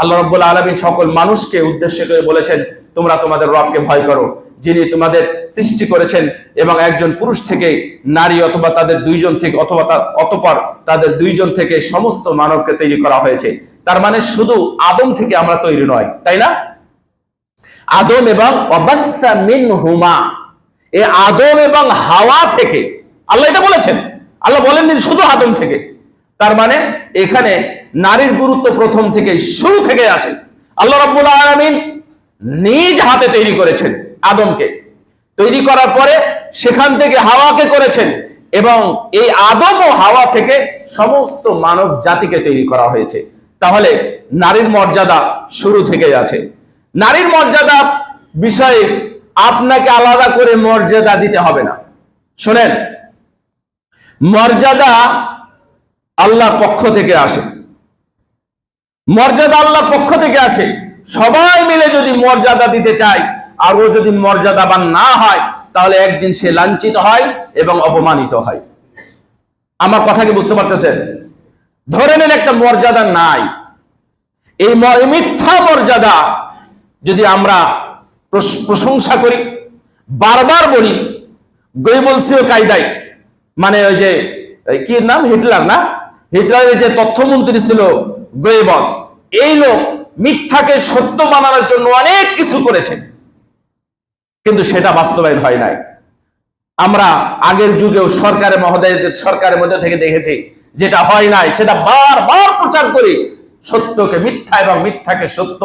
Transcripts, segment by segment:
আল্লাহ রাব্বুল আলামিন সকল মানুষকে উদ্দেশ্য করে বলেছেন, তোমরা তোমাদের রবকে ভয় করো, যিনি তোমাদের সৃষ্টি করেছেন এবং একজন পুরুষ থেকে নারী অথবা তাদের দুইজন থেকে অতঃপর তাদের দুইজন থেকে সমস্ত মানবকে তৈরি করা হয়েছে। তার মানে শুধু আদম থেকে আমরা তৈরি নয়, তাই না? আদম এবং ওয়াবাসসা মিনহুমা, এই আদম এবং হাওয়া থেকে আল্লাহ এটা বলেছেন। আল্লাহ বলেননি শুধু আদম থেকে। তার মানে এখানে নারীর গুরুত্ব প্রথম থেকে শুরু থেকে আছে। আল্লাহ রাব্বুল আলামিন নিজ হাতে তৈরি করেছেন আদমকে, তৈরি করার পরে সেখান থেকে হাওয়াকে করেছেন এবং এই আদম ও হাওয়া থেকে সমস্ত মানব জাতিকে তৈরি করা হয়েছে। তাহলে নারীর মর্যাদা শুরু থেকে আছে। নারীর মর্যাদা বিষয়ে আপনাকে আলাদা করে মর্যাদা দিতে হবে না। শোনেন, মর্যাদা আল্লাহর পক্ষ থেকে আসে, মর্যাদা আল্লাহর পক্ষ থেকে আসে। সবাই মিলে যদি মর্যাদা দিতে চায় আর ও যদি মর্যাদাবান না হয়, তাহলে একদিন সে লাঞ্ছিত হয় এবং অপমানিত হয়। আমার কথা কি বুঝতে পারতেছেন? ধরে নেন একটা মর্যাদা নাই, এই মিথ্যা মর্যাদা যদি আমরা প্রশংসা করি, বারবার বলি, গৈবলসীয় কায়দায়, মানে ওই যে কি নাম, হিটলার না, হিটলারের যে তথ্যমন্ত্রী ছিল গোয়েবলস, এই লোক মিথ্যাকে সত্য বানানোর জন্য অনেক কিছু করেছে, কিন্তু সেটা বাস্তবায়ন হয় নাই। আমরা আগের যুগেও সরকারের মহোদয়দের সরকারের মধ্যে থেকে দেখেছি, যেটা হয় নাই সেটা বারবার প্রচার করি, সত্যকে মিথ্যা এবং মিথ্যাকে সত্য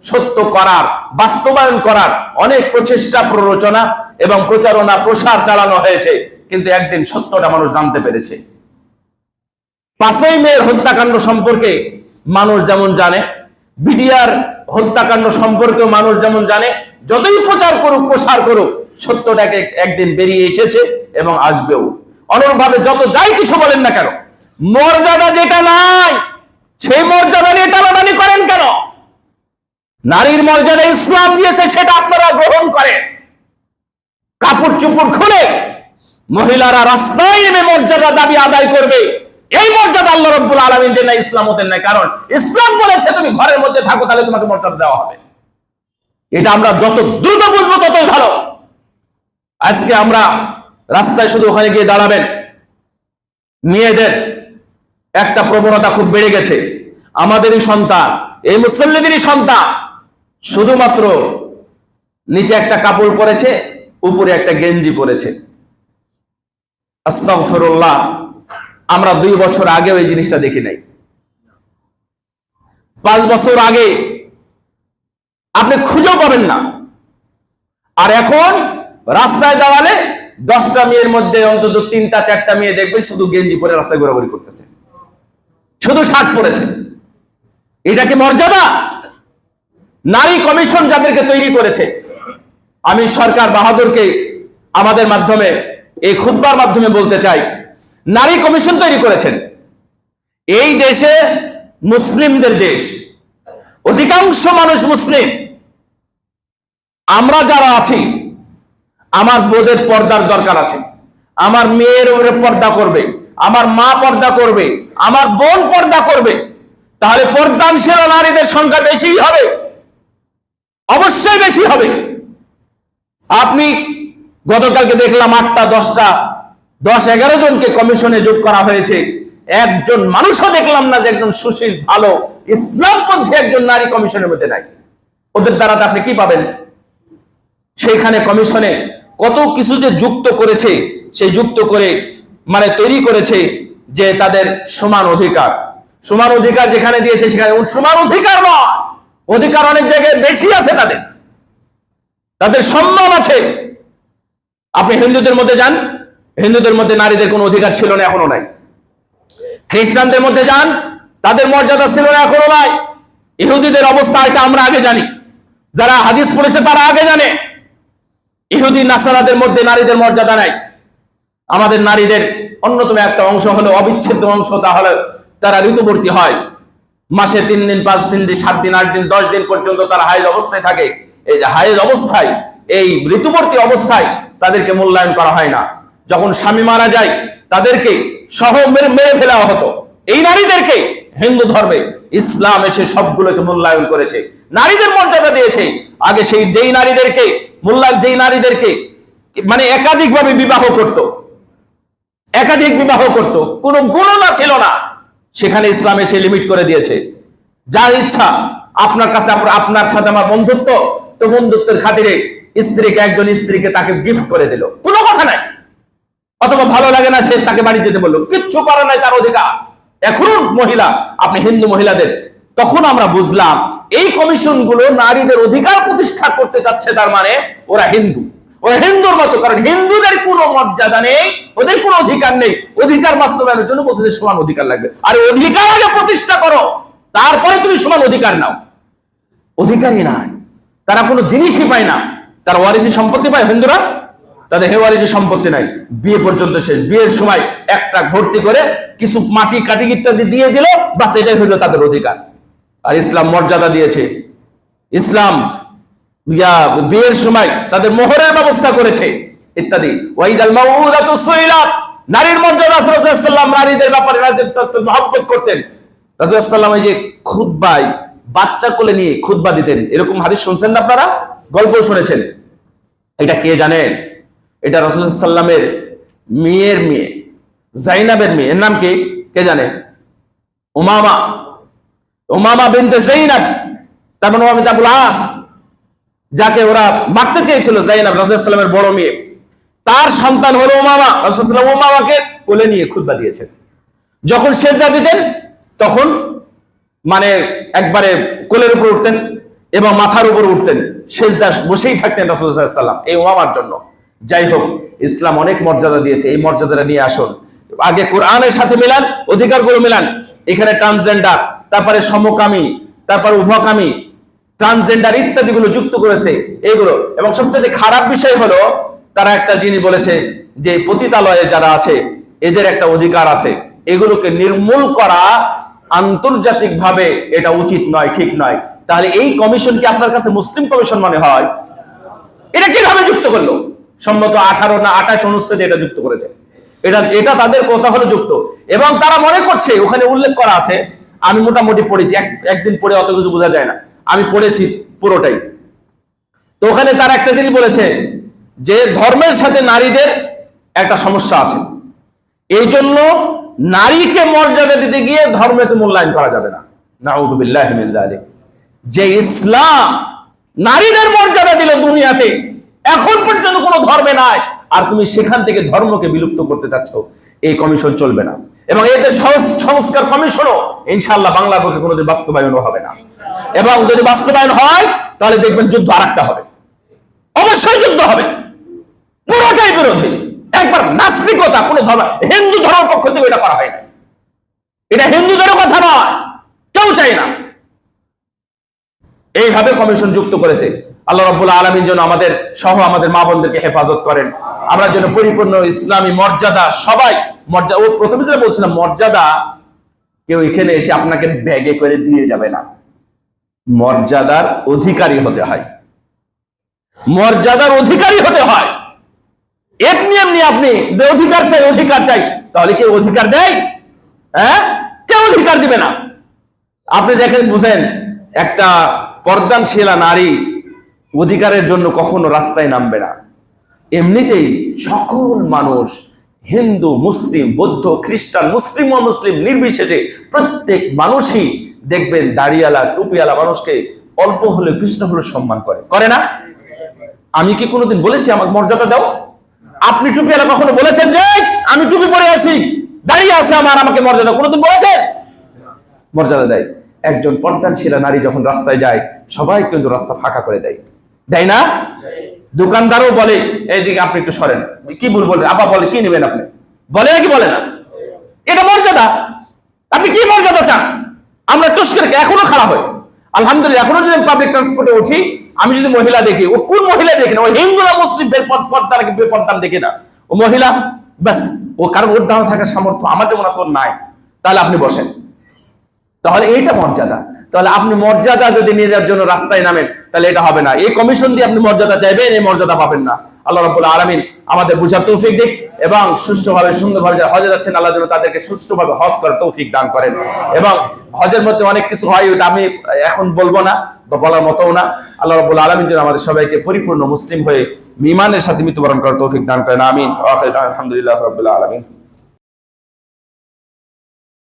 সত্য করার, বাস্তবায়ন করার অনেক প্রচেষ্টা, প্ররোচনা এবং প্রচারণা, প্রসার চালানো হয়েছে, কিন্তু একদিন সত্যটা মানুষ জানতে পেরেছে। 5ই মের হত্যাকাণ্ড সম্পর্কে মানুষ যেমন জানে, বিডিআর হত্যাকাণ্ড সম্পর্কেও মানুষ যেমন জানে, যতই প্রচার করুক, প্রসার করুক, সত্যটাকে একদিন বেরিয়ে এসেছে এবং আসবেও। অনুরূপভাবে যত যাই কিছু বলেন না কেন, মর্যাদা যেটা নাই সেই মর্যাদা নিয়ে টানাটানি করেন কেন? নারীর মর্যাদা ইসলাম দিয়েছে, সেটা আপনারা গ্রহণ করেন। কাপড় চোপড় খুলে মহিলারা রাস্তায় নেমে মর্যাদা দাবি আদায় করবে, এই মর্যাদা আল্লাহ রাব্বুল আলামিন দেন না, ইসলাম দেন না। কারণ ইসলাম বলেছে তুমি ঘরের মধ্যে থাকো, তাহলে তোমাকে মর্যাদা দেওয়া হবে। এটা আমরা যত দ্রুত বুঝবো ততই ভালো। আজকে আমরা রাস্তায় শুধু ওখানে গিয়ে দাঁড়াবেন, মেয়েদের একটা প্রবণতা খুব বেড়ে গেছে। আমাদেরই সন্তান, এই মুসল্লিদেরই সন্তান, শুধুমাত্র নিচে একটা কাপড় পরেছে, উপরে একটা গেঞ্জি পরেছে। আস্তাগফিরুল্লাহ, আমরা 2 বছর আগেও এই জিনিসটা দেখি নাই। 5 বছর আগে আপনি খুঁজেও পাবেন না। আর এখন রাস্তায় দাঁড়ালে 10টা মেয়ের মধ্যে অন্তত 3টা 4টা মেয়ে দেখবেন শুধু গেঞ্জি পরে রাস্তায় ঘোরাঘুরি করতেছে, শুধু শার্ট পরেছে। এটা কি মর্যাদা? নারী কমিশন যাদেরকে তৈরি করেছে, আমি সরকার বাহাদুরকে আমাদের মাধ্যমে, এই খুতবার মাধ্যমে বলতে চাই, নারী কমিশন তৈরি করেছেন। এই দেশে মুসলিমদের দেশ, অধিকাংশ মানুষ মুসলিম। আমরা যারা আছি, আমার বোধের পর্দার দরকার আছে, আমার মেয়ের উপরে পর্দা করবে, আমার মা পর্দা করবে, আমার বোন পর্দা করবে, তাহলে পর্দানশীল নারীদের সংখ্যা বেশি হবে, অবশ্যই বেশি হবে। আপনি গতকালকে দেখলাম 8টা 10টা 10-11 জনকে কমিশনে যোগ করা হয়েছে, একজন মানুষও দেখলাম না যে একজন সুশীল, ভালো, ইসলামপন্থী একজন নারী কমিশনের মধ্যে নাই। ওদের দ্বারা আপনি কি পাবেন? সেইখানে কমিশনে কত কিছু যে যুক্ত করেছে, সেই যুক্ত করে মানে তৈরি করেছে যে তাদের সমান অধিকার, সমান অধিকার যেখানে দিয়েছে সেখানে সমান অধিকার নয়, অধিকার অনেক জায়গায় বেশি আছে, তাদের সম্মান আছে। আপনি হিন্দুদের মধ্যে যান, হিন্দুদের মধ্যে নারীদের কোনো অধিকার ছিল না, এখনো নাই। খ্রিস্টানদের মধ্যে যান, তাদের মর্যাদা ছিল না, এখনো নাই। ইহুদিদের অবস্থা এটা আমরা আগে জানি, যারা হাদিস পড়েছে তারা আগে জানে। ইহুদি নাসারাদের মধ্যে নারীদের মর্যাদা নাই। আমাদের নারীদের অন্যতম একটা অংশ হলো, অবিচ্ছেদ্য অংশ, তাহলে তারা ঋতুবর্তী হয়। মাসে 3 দিন 5 দিন 7 দিন 8 দিন 10 দিন পর্যন্ত তারা হাইজ অবস্থায় থাকে। এই যে হাইজ অবস্থায়, এই ঋতুবর্তী অবস্থায় তাদেরকে মূল্যায়ন করা হয় না। যখন স্বামী মারা যায় তাদেরকে সহ মেরে ফেলা হতো। এই নারীদেরকে হিন্দু ধর্মে ইসলাম এসে সবগুলোকে মূল্যায়ন করেছে, নারীদের মর্যাদা দিয়েছে। আগে সেই যেই নারীদেরকে মানে একাধিকভাবে বিবাহ করত, কোনো গণনা ছিল না, সেখানে ইসলাম এসে লিমিট করে দিয়েছে। যার ইচ্ছা, আপনার কাছে আপনার সাথে আমার বন্ধুত্ব, তো বন্ধুত্বের খাতিরে একজন স্ত্রীকে তাকে গিফট করে দিল, কোনো কথা নাই। অথবা ভালো লাগে না, সে তাকে বাড়ি যেতে বললো, কিচ্ছু করার নাই, তার অধিকার। এখনো মহিলা, আপনি হিন্দু মহিলাদের, তখন আমরা বুঝলাম এই কমিশন গুলো নারীদের অধিকার প্রতিষ্ঠা করতে চাচ্ছে, তার মানে ওরা হিন্দুর মতো। কারণ হিন্দুদের কোনো মর্যাদা নেই, ওদের কোনো অধিকার নেই। অধিকার বাস্তবায়নের জন্য প্রতিদের সমান অধিকার লাগবে। আর অধিকার আগে প্রতিষ্ঠা করো, তারপরে তুমি সমান অধিকার নাও। অধিকারই নাই, তারা কোনো জিনিসই পায় না। তারা ওয়ারিসি সম্পত্তি পায় হিন্দুরা, তাদের ওয়ারিসি সম্পত্তি নাই, বিয়ে পর্যন্ত শেষ। বিয়ের সময় একটা ভর্তি করে কিছু মাটি কাটি ইত্যাদি দিয়ে দিল, বাস এটাই হইলো তাদের অধিকার। আর ইসলাম মর্যাদা দিয়েছে। ইসলাম বিয়ের সময় তাদের মোহরের ব্যবস্থা করেছে ইত্যাদি। ওয়াইদাল মাউউদাতু সুইলাত, নারীর মর্যাদা। রাসূলুল্লাহ সাল্লাল্লাহু আলাইহি ওয়াসাল্লাম নারীদের ব্যাপারে নারীদের মহব্বত করতেন। রাসূলুল্লাহ সাল্লাল্লাহু আলাইহি ওয়াসাল্লাম এই যে খুতবায় বাচ্চা কোলে নিয়ে খুতবা দিতেন, এরকম হাদিস শুনছেন না আপনারা? গল্প শুনেছেন? এটা কে জানেন? এটা রাসূলুল্লাহ সাল্লাল্লাহু আলাইহি ওয়াসাল্লামের মেয়ের মেয়ে, জাইনাবের মেয়ে। এর নাম কি? কে জানে? উমামা বিনতে জাইনাব, তার মানে উমামা আবুল আস, যাকে ওরা মারতে চেয়েছিল। জাইনাব রাসূলুল্লাহ সাল্লাল্লাহু আলাইহি ওয়াসাল্লামের বড় মেয়ে, তার সন্তান হলো উমামা। রাসূলুল্লাহ সাল্লাল্লাহু আলাইহি ওয়াসাল্লাম উমামাকে কোলে নিয়ে খুতবা দিয়েছেন। যখন সেজদা দিতেন তখন মানে একবারে কোলের উপর উঠতেন এবং মাথার উপর উঠতেন, সেজদা বসেই থাকতেন রাসূলুল্লাহ সাল্লাল্লাহু আলাইহি ওয়াসাল্লাম এই উমামার জন্য। যাই হোক, ইসলাম অনেক মর্যাদা দিয়েছে, এই মর্যাদাটা নিয়ে আসুন। আগে কোরআনের সাথে মিলান, অধিকারগুলো মিলান। এখানে ট্রান্সজেন্ডার, তারপরে সমকামী, তারপরে উভকামী, ট্রান্সজেন্ডার ইত্যাদিগুলো যুক্ত করেছে এগুলো। এবং সবচেয়ে খারাপ বিষয় হলো তারা একটা জিনিস বলেছে যে পতিতালয়ে যারা আছে এদের একটা অধিকার আছে। এগুলোকে নির্মূল করা আন্তর্জাতিকভাবে এটা উচিত নয়, ঠিক নয়। তাহলে এই কমিশন কি আপনার কাছে মুসলিম কমিশন মনে হয়? এটা কিভাবে যুক্ত করলো? সম্ভবত 18 না 28 অনুচ্ছেদে এটা যুক্ত করেছে। এটা তাদের কথা হলো যুক্ত। এবং তারা মনে করছে, ওখানে উল্লেখ করা আছে, আমি মোটামুটি পড়েছি, একদিন পড়ে অত কিছু বোঝা যায় না, আমি পড়েছি পুরোটাই। তো ওখানে তারা একটা জিনিস বলেছে যে ধর্মের সাথে নারীদের একটা সমস্যা আছে, এই জন্য নারীকে মর্যাদা দিতে গিয়ে ধর্মকে মূল্যায়ন করা যাবে না। নাউযুবিল্লাহি মিন যালিক। যে ইসলাম নারীদের মর্যাদা দিল দুনিয়াতে, এখন পর্যন্ত কোনো ধর্মে নাই, আর তুমি সেখান থেকে ধর্মকে বিলুপ্ত করতে চাচ্ছ, এই কমিশন চলবে না। এবং এদের সংস্কার কমিশনও ইনশাআল্লাহ বাংলার পক্ষে কোনোদিন বাস্তবায়নও হবে না। এবং যদি বাস্তবায়ন হয় তাহলে দেখবেন যুদ্ধ আরেকটা হবে, অবশ্যই যুদ্ধ হবে, পুরোটাই বিরোধী। একবার নাস্তিকতা, কোনো ধর্ম, হিন্দু ধর্মের পক্ষ থেকে এটা করা হয় না, এটা হিন্দুদেরও কথা নয়, কেউ চাই না। এইভাবে কমিশন যুক্ত করেছে। আল্লাহ রাব্বুল আলামিন যেন আমাদের সহ আমাদের মা বোনদেরকে হেফাজত করেন, আমরা যেন পরিপূর্ণ ইসলামী মর্যাদা, সবাই মর্যাদা, ও প্রথমে যেটা বলছিলাম, মর্যাদা কেউ এখানে এসে আপনাকে ব্যাগে করে দিয়ে যাবে না। মর্যাদার অধিকারী হতে হয়, মর্যাদার অধিকারী হতে হয়। এমনি এমনি আপনি অধিকার চাই, তাহলে কেউ অধিকার দেয়? হ্যাঁ, কেউ অধিকার দিবে না। আপনি দেখেন, বুঝেন, একটা পর্দানশীলা নারী অধিকারের জন্য কখনো রাস্তায় নামবে না। এমনিতেই সকল মানুষ, হিন্দু, মুসলিম, বৌদ্ধ, খ্রিস্টান, মুসলিম ও মুসলিম নির্বিশেষে প্রত্যেক মানুষই দেখবেন দাড়িওয়ালা, টুপিওয়ালা মানুষকে অল্প হলে কৃষ্ণ হলে সম্মান করে না? আমি কি কোনোদিন বলেছি আমাকে মর্যাদা দাও? আপনি টুপিওয়ালা কখনো বলেছেন যে আমি টুপি পরে আছি, দাঁড়িয়ে আছে আমাকে মর্যাদা? কোনোদিন বলেছেন? মর্যাদা দেয়। একজন পর্দানশীলা নারী যখন রাস্তায় যায়, সবাই কিন্তু রাস্তা ফাঁকা করে দেয় না? দোকানদারও বলে এইদিকে আপনি একটু সরেন, কি বলবো, আপা বলে কি নেবেন আপনি, বলে নাকি বলে না? এটা মর্যাদা। আপনি কি মর্যাদা চান? আমরা টুস করে এখনো খারাপ হয়। আলহামদুলিল্লাহ, এখনো যদি পাবলিক ট্রান্সপোর্টে উঠি, আমি যদি মহিলা দেখি, ও কোন মহিলা দেখি না, ও হিন্দু না মুসলিম, বেপর্দান দেখি না, ও মহিলা, ব্যাস, ও কারণ ওর দাঁড়া থাকার সামর্থ্য আমার যেমন আছে ওর নাই, তাহলে আপনি বসেন। তাহলে এইটা মর্যাদা। তাহলে আপনি মর্যাদা যদি নিজের জন্য রাস্তায় নামেন, তাহলে এটা হবে না। এই কমিশন দিয়ে আপনি মর্যাদা চাইবেন, এই মর্যাদা পাবেন না। আল্লাহ রাব্বুল আলামিন আমাদের বুঝার তৌফিক দিক, এবং সুষ্ঠুভাবে সুন্দরভাবে যারা হজে যাচ্ছেন, আল্লাহ যেন তাদেরকে সুষ্ঠুভাবে হজ করার তৌফিক দান করেন, এবং হজের মধ্যে অনেক কিছু হয়, ওটা আমি এখন বলবো না বা বলার মতো না। আল্লাহ রাব্বুল আলামিন যেন আমাদের সবাইকে পরিপূর্ণ মুসলিম হয়ে ঈমানের সাথে মৃত্যুবরণ করার তৌফিক দান করেন, আমিন। আলহামদুলিল্লাহ রাব্বিল আলামিন।